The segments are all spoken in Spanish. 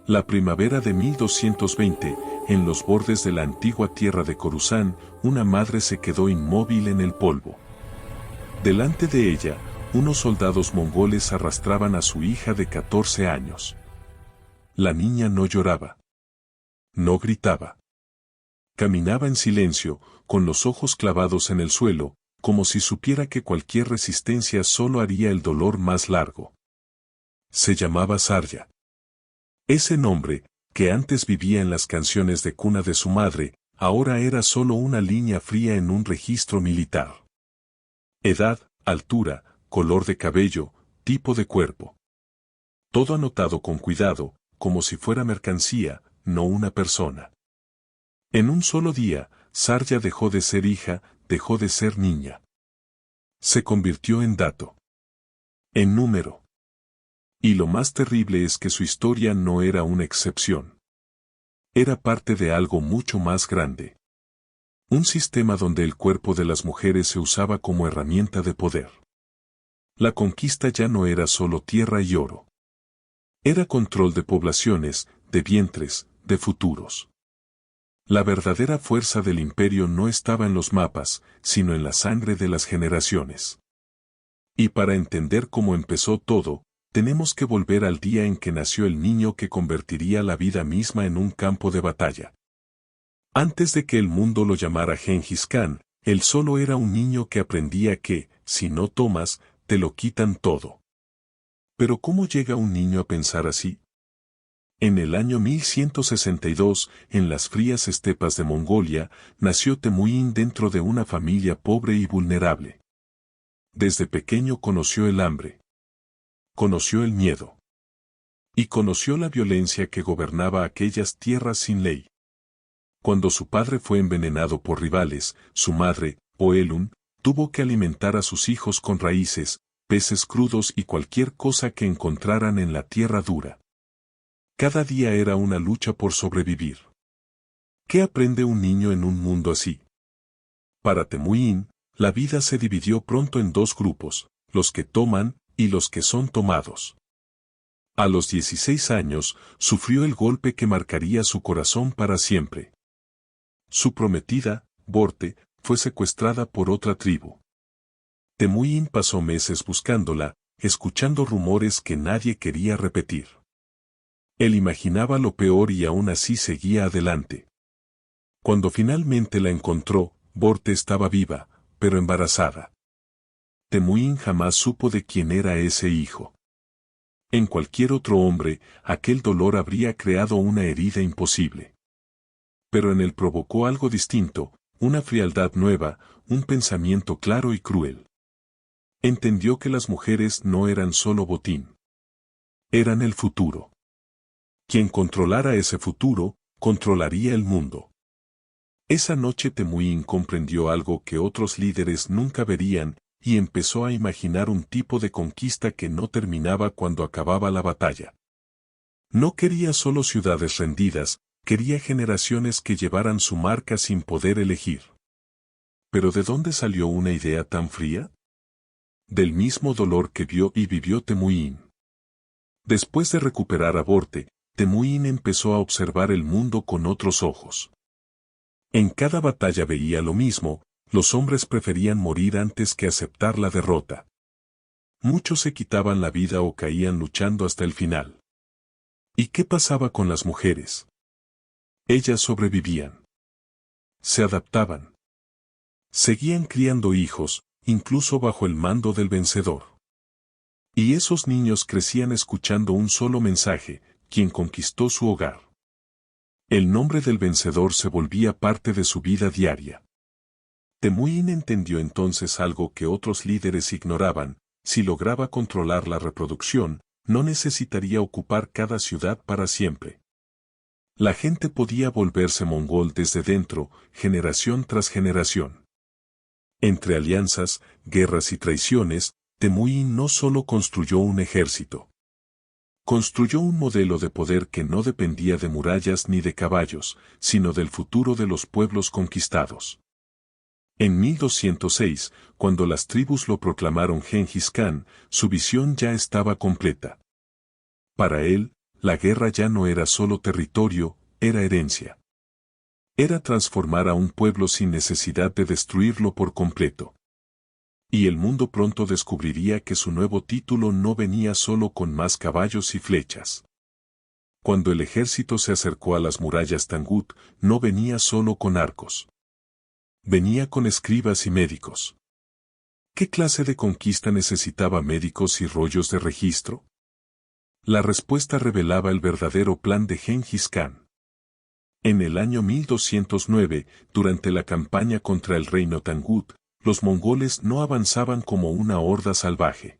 La primavera de 1220, en los bordes de la antigua tierra de Coruscant, una madre se quedó inmóvil en el polvo. Delante de ella, unos soldados mongoles arrastraban a su hija de 14 años. La niña no lloraba. No gritaba. Caminaba en silencio, con los ojos clavados en el suelo, como si supiera que cualquier resistencia solo haría el dolor más largo. Se llamaba Sarya. Ese nombre, que antes vivía en las canciones de cuna de su madre, ahora era solo una línea fría en un registro militar. Edad, altura, color de cabello, tipo de cuerpo. Todo anotado con cuidado, como si fuera mercancía, no una persona. En un solo día, Sarya dejó de ser hija, dejó de ser niña. Se convirtió en dato. En número. Y lo más terrible es que su historia no era una excepción. Era parte de algo mucho más grande. Un sistema donde el cuerpo de las mujeres se usaba como herramienta de poder. La conquista ya no era solo tierra y oro. Era control de poblaciones, de vientres, de futuros. La verdadera fuerza del imperio no estaba en los mapas, sino en la sangre de las generaciones. Y para entender cómo empezó todo, tenemos que volver al día en que nació el niño que convertiría la vida misma en un campo de batalla. Antes de que el mundo lo llamara Gengis Khan, él solo era un niño que aprendía que, si no tomas, te lo quitan todo. Pero ¿cómo llega un niño a pensar así? En el año 1162, en las frías estepas de Mongolia, nació Temujin dentro de una familia pobre y vulnerable. Desde pequeño conoció el hambre. Conoció el miedo. Y conoció la violencia que gobernaba aquellas tierras sin ley. Cuando su padre fue envenenado por rivales, su madre, Oelun, tuvo que alimentar a sus hijos con raíces, peces crudos y cualquier cosa que encontraran en la tierra dura. Cada día era una lucha por sobrevivir. ¿Qué aprende un niño en un mundo así? Para Temujin, la vida se dividió pronto en dos grupos, los que toman y los que son tomados. A los 16 años, sufrió el golpe que marcaría su corazón para siempre. Su prometida, Borte, fue secuestrada por otra tribu. Temujin pasó meses buscándola, escuchando rumores que nadie quería repetir. Él imaginaba lo peor y aún así seguía adelante. Cuando finalmente la encontró, Borte estaba viva, pero embarazada. Temujin jamás supo de quién era ese hijo. En cualquier otro hombre, aquel dolor habría creado una herida imposible. Pero en él provocó algo distinto, una frialdad nueva, un pensamiento claro y cruel. Entendió que las mujeres no eran solo botín. Eran el futuro. Quien controlara ese futuro, controlaría el mundo. Esa noche Temujin comprendió algo que otros líderes nunca verían, y empezó a imaginar un tipo de conquista que no terminaba cuando acababa la batalla. No quería solo ciudades rendidas, quería generaciones que llevaran su marca sin poder elegir. ¿Pero de dónde salió una idea tan fría? Del mismo dolor que vio y vivió Temujin. Después de recuperar a Borte, Temujin empezó a observar el mundo con otros ojos. En cada batalla veía lo mismo, los hombres preferían morir antes que aceptar la derrota. Muchos se quitaban la vida o caían luchando hasta el final. ¿Y qué pasaba con las mujeres? Ellas sobrevivían. Se adaptaban. Seguían criando hijos, incluso bajo el mando del vencedor. Y esos niños crecían escuchando un solo mensaje: quien conquistó su hogar. El nombre del vencedor se volvía parte de su vida diaria. Temujin entendió entonces algo que otros líderes ignoraban: si lograba controlar la reproducción, no necesitaría ocupar cada ciudad para siempre. La gente podía volverse mongol desde dentro, generación tras generación. Entre alianzas, guerras y traiciones, Temujin no solo construyó un ejército. Construyó un modelo de poder que no dependía de murallas ni de caballos, sino del futuro de los pueblos conquistados. En 1206, cuando las tribus lo proclamaron Gengis Khan, su visión ya estaba completa. Para él, la guerra ya no era solo territorio, era herencia. Era transformar a un pueblo sin necesidad de destruirlo por completo. Y el mundo pronto descubriría que su nuevo título no venía solo con más caballos y flechas. Cuando el ejército se acercó a las murallas Tangut, no venía solo con arcos. Venía con escribas y médicos. ¿Qué clase de conquista necesitaba médicos y rollos de registro? La respuesta revelaba el verdadero plan de Gengis Khan. En el año 1209, durante la campaña contra el reino Tangut, los mongoles no avanzaban como una horda salvaje.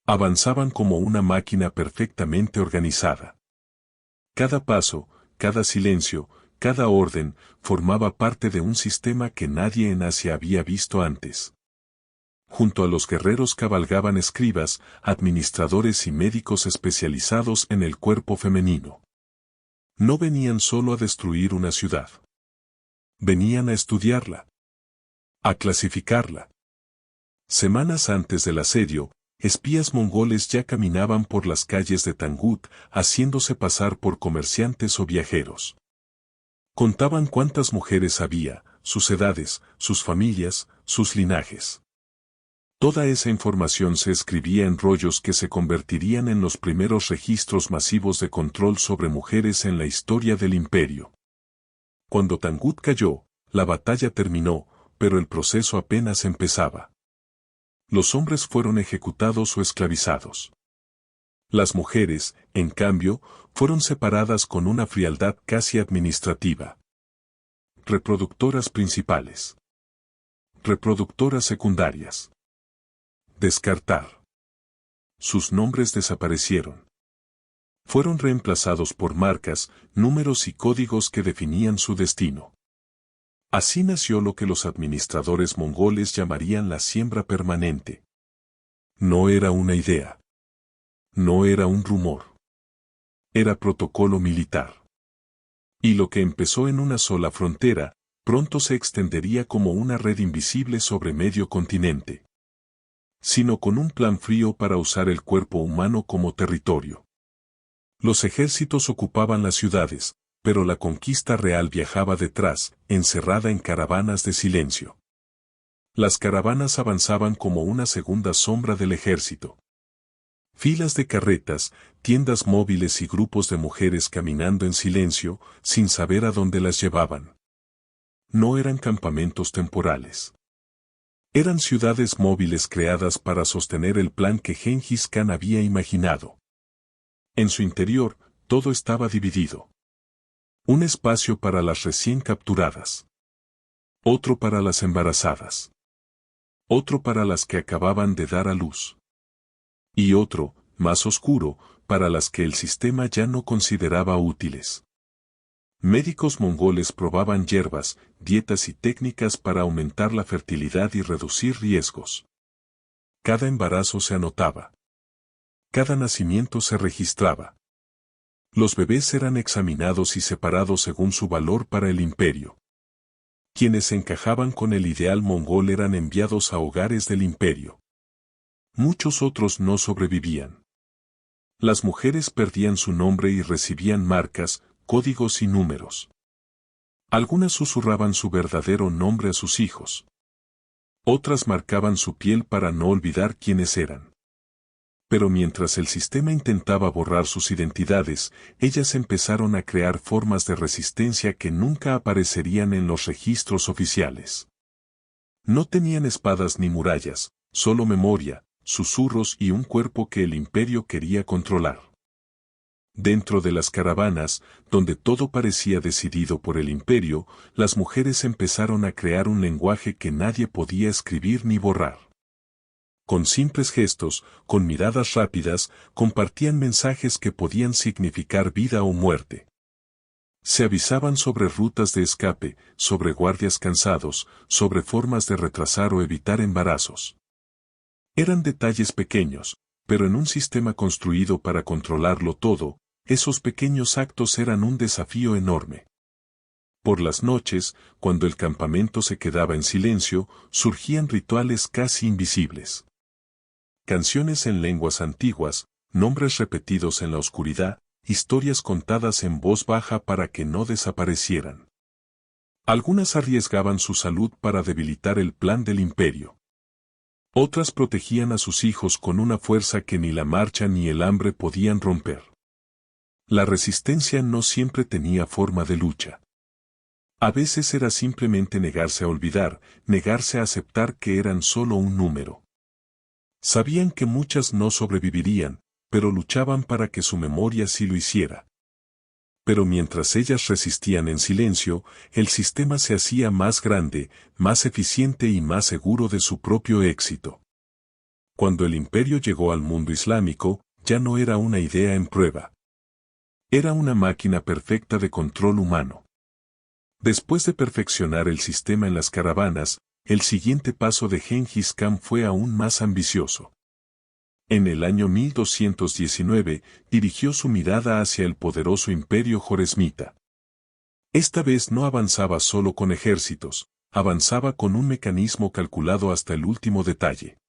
Avanzaban como una máquina perfectamente organizada. Cada paso, cada silencio, cada orden, formaba parte de un sistema que nadie en Asia había visto antes. Junto a los guerreros cabalgaban escribas, administradores y médicos especializados en el cuerpo femenino. No venían solo a destruir una ciudad. Venían a estudiarla. A clasificarla. Semanas antes del asedio, espías mongoles ya caminaban por las calles de Tangut, haciéndose pasar por comerciantes o viajeros. Contaban cuántas mujeres había, sus edades, sus familias, sus linajes. Toda esa información se escribía en rollos que se convertirían en los primeros registros masivos de control sobre mujeres en la historia del imperio. Cuando Tangut cayó, la batalla terminó, pero el proceso apenas empezaba. Los hombres fueron ejecutados o esclavizados. Las mujeres, en cambio, fueron separadas con una frialdad casi administrativa. Reproductoras principales. Reproductoras secundarias. Descartar. Sus nombres desaparecieron. Fueron reemplazados por marcas, números y códigos que definían su destino. Así nació lo que los administradores mongoles llamarían la siembra permanente. No era una idea. No era un rumor. Era protocolo militar. Y lo que empezó en una sola frontera, pronto se extendería como una red invisible sobre medio continente. Sino con un plan frío para usar el cuerpo humano como territorio. Los ejércitos ocupaban las ciudades, pero la conquista real viajaba detrás, encerrada en caravanas de silencio. Las caravanas avanzaban como una segunda sombra del ejército. Filas de carretas, tiendas móviles y grupos de mujeres caminando en silencio, sin saber a dónde las llevaban. No eran campamentos temporales. Eran ciudades móviles creadas para sostener el plan que Gengis Khan había imaginado. En su interior, todo estaba dividido. Un espacio para las recién capturadas. Otro para las embarazadas. Otro para las que acababan de dar a luz. Y otro, más oscuro, para las que el sistema ya no consideraba útiles. Médicos mongoles probaban hierbas, dietas y técnicas para aumentar la fertilidad y reducir riesgos. Cada embarazo se anotaba. Cada nacimiento se registraba. Los bebés eran examinados y separados según su valor para el imperio. Quienes encajaban con el ideal mongol eran enviados a hogares del imperio. Muchos otros no sobrevivían. Las mujeres perdían su nombre y recibían marcas, códigos y números. Algunas susurraban su verdadero nombre a sus hijos. Otras marcaban su piel para no olvidar quiénes eran. Pero mientras el sistema intentaba borrar sus identidades, ellas empezaron a crear formas de resistencia que nunca aparecerían en los registros oficiales. No tenían espadas ni murallas, solo memoria, susurros y un cuerpo que el imperio quería controlar. Dentro de las caravanas, donde todo parecía decidido por el imperio, las mujeres empezaron a crear un lenguaje que nadie podía escribir ni borrar. Con simples gestos, con miradas rápidas, compartían mensajes que podían significar vida o muerte. Se avisaban sobre rutas de escape, sobre guardias cansados, sobre formas de retrasar o evitar embarazos. Eran detalles pequeños, pero en un sistema construido para controlarlo todo, esos pequeños actos eran un desafío enorme. Por las noches, cuando el campamento se quedaba en silencio, surgían rituales casi invisibles. Canciones en lenguas antiguas, nombres repetidos en la oscuridad, historias contadas en voz baja para que no desaparecieran. Algunas arriesgaban su salud para debilitar el plan del imperio. Otras protegían a sus hijos con una fuerza que ni la marcha ni el hambre podían romper. La resistencia no siempre tenía forma de lucha. A veces era simplemente negarse a olvidar, negarse a aceptar que eran solo un número. Sabían que muchas no sobrevivirían, pero luchaban para que su memoria sí lo hiciera. Pero mientras ellas resistían en silencio, el sistema se hacía más grande, más eficiente y más seguro de su propio éxito. Cuando el imperio llegó al mundo islámico, ya no era una idea en prueba. Era una máquina perfecta de control humano. Después de perfeccionar el sistema en las caravanas, el siguiente paso de Gengis Khan fue aún más ambicioso. En el año 1219, dirigió su mirada hacia el poderoso imperio joresmita. Esta vez no avanzaba solo con ejércitos, avanzaba con un mecanismo calculado hasta el último detalle.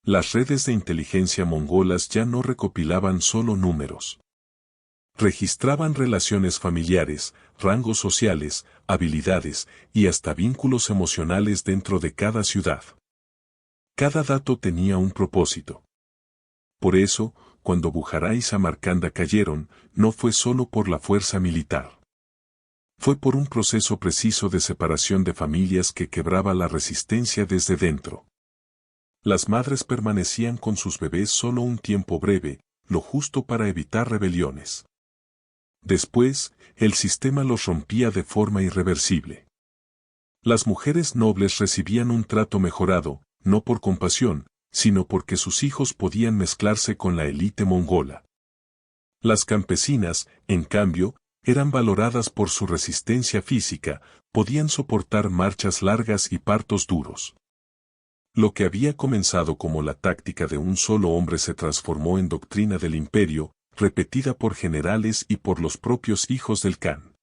Las redes de inteligencia mongolas ya no recopilaban solo números. Registraban relaciones familiares, rangos sociales, habilidades y hasta vínculos emocionales dentro de cada ciudad. Cada dato tenía un propósito. Por eso, cuando Bujará y Samarcanda cayeron, no fue solo por la fuerza militar. Fue por un proceso preciso de separación de familias que quebraba la resistencia desde dentro. Las madres permanecían con sus bebés solo un tiempo breve, lo justo para evitar rebeliones. Después, el sistema los rompía de forma irreversible. Las mujeres nobles recibían un trato mejorado, no por compasión, sino porque sus hijos podían mezclarse con la élite mongola. Las campesinas, en cambio, eran valoradas por su resistencia física, podían soportar marchas largas y partos duros. Lo que había comenzado como la táctica de un solo hombre se transformó en doctrina del imperio, repetida por generales y por los propios hijos del Khan.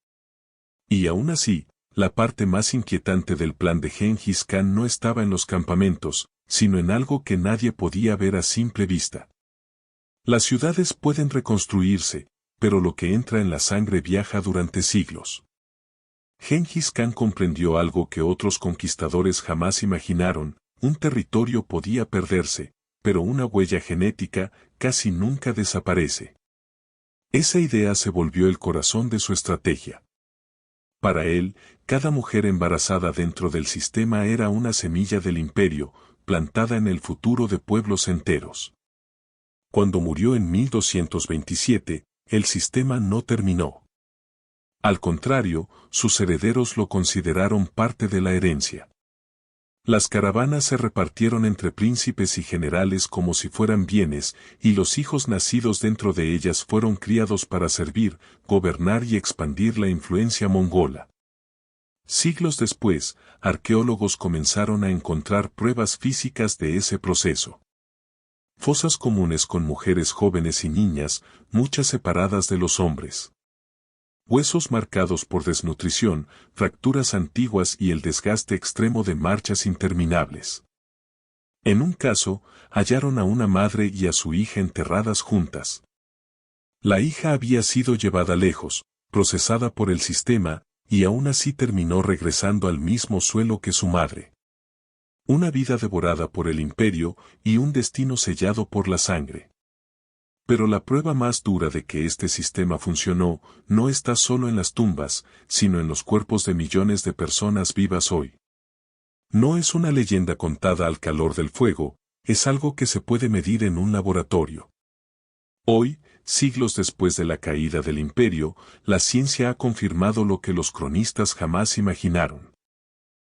Y aún así, la parte más inquietante del plan de Gengis Khan no estaba en los campamentos, sino en algo que nadie podía ver a simple vista. Las ciudades pueden reconstruirse, pero lo que entra en la sangre viaja durante siglos. Gengis Khan comprendió algo que otros conquistadores jamás imaginaron: un territorio podía perderse, pero una huella genética casi nunca desaparece. Esa idea se volvió el corazón de su estrategia. Para él, cada mujer embarazada dentro del sistema era una semilla del imperio, plantada en el futuro de pueblos enteros. Cuando murió en 1227, el sistema no terminó. Al contrario, sus herederos lo consideraron parte de la herencia. Las caravanas se repartieron entre príncipes y generales como si fueran bienes, y los hijos nacidos dentro de ellas fueron criados para servir, gobernar y expandir la influencia mongola. Siglos después, arqueólogos comenzaron a encontrar pruebas físicas de ese proceso. Fosas comunes con mujeres jóvenes y niñas, muchas separadas de los hombres. Huesos marcados por desnutrición, fracturas antiguas y el desgaste extremo de marchas interminables. En un caso, hallaron a una madre y a su hija enterradas juntas. La hija había sido llevada lejos, procesada por el sistema, y aún así terminó regresando al mismo suelo que su madre. Una vida devorada por el imperio y un destino sellado por la sangre. Pero la prueba más dura de que este sistema funcionó no está solo en las tumbas, sino en los cuerpos de millones de personas vivas hoy. No es una leyenda contada al calor del fuego, es algo que se puede medir en un laboratorio. Hoy, siglos después de la caída del imperio, la ciencia ha confirmado lo que los cronistas jamás imaginaron.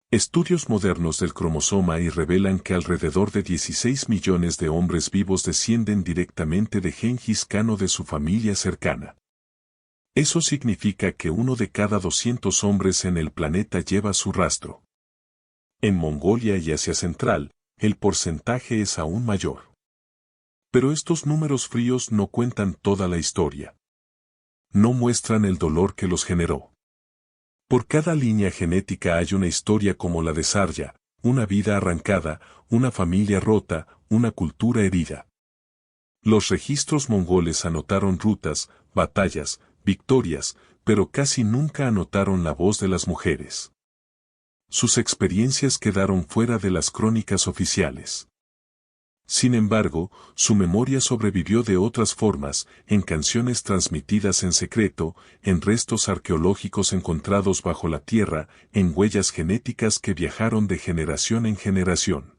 Estudios modernos del cromosoma y revelan que alrededor de 16 millones de hombres vivos descienden directamente de Gengis Khan o de su familia cercana. Eso significa que 1 de cada 200 hombres en el planeta lleva su rastro. En Mongolia y Asia Central, el porcentaje es aún mayor. Pero estos números fríos no cuentan toda la historia. No muestran el dolor que los generó. Por cada línea genética hay una historia como la de Sarya, una vida arrancada, una familia rota, una cultura herida. Los registros mongoles anotaron rutas, batallas, victorias, pero casi nunca anotaron la voz de las mujeres. Sus experiencias quedaron fuera de las crónicas oficiales. Sin embargo, su memoria sobrevivió de otras formas, en canciones transmitidas en secreto, en restos arqueológicos encontrados bajo la tierra, en huellas genéticas que viajaron de generación en generación.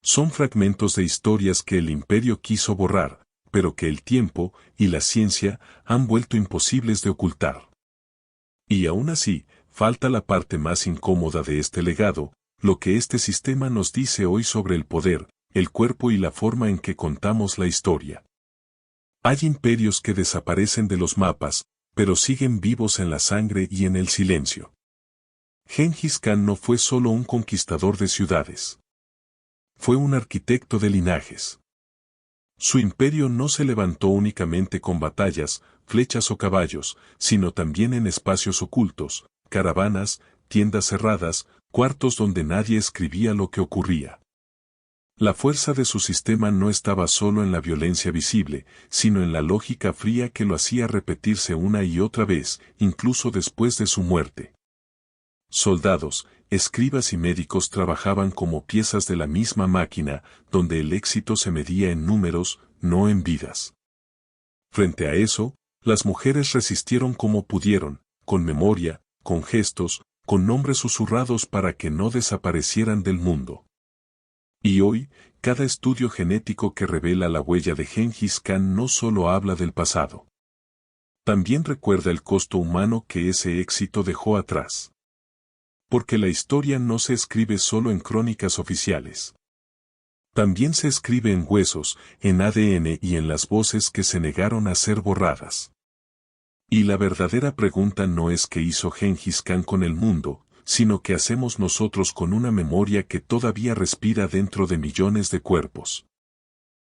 Son fragmentos de historias que el imperio quiso borrar, pero que el tiempo y la ciencia han vuelto imposibles de ocultar. Y aún así, falta la parte más incómoda de este legado, lo que este sistema nos dice hoy sobre el poder, el cuerpo y la forma en que contamos la historia. Hay imperios que desaparecen de los mapas, pero siguen vivos en la sangre y en el silencio. Gengis Khan no fue solo un conquistador de ciudades. Fue un arquitecto de linajes. Su imperio no se levantó únicamente con batallas, flechas o caballos, sino también en espacios ocultos, caravanas, tiendas cerradas, cuartos donde nadie escribía lo que ocurría. La fuerza de su sistema no estaba solo en la violencia visible, sino en la lógica fría que lo hacía repetirse una y otra vez, incluso después de su muerte. Soldados, escribas y médicos trabajaban como piezas de la misma máquina, donde el éxito se medía en números, no en vidas. Frente a eso, las mujeres resistieron como pudieron, con memoria, con gestos, con nombres susurrados para que no desaparecieran del mundo. Y hoy, cada estudio genético que revela la huella de Gengis Khan no solo habla del pasado. También recuerda el costo humano que ese éxito dejó atrás. Porque la historia no se escribe solo en crónicas oficiales. También se escribe en huesos, en ADN y en las voces que se negaron a ser borradas. Y la verdadera pregunta no es qué hizo Gengis Khan con el mundo, sino qué hacemos nosotros con una memoria que todavía respira dentro de millones de cuerpos.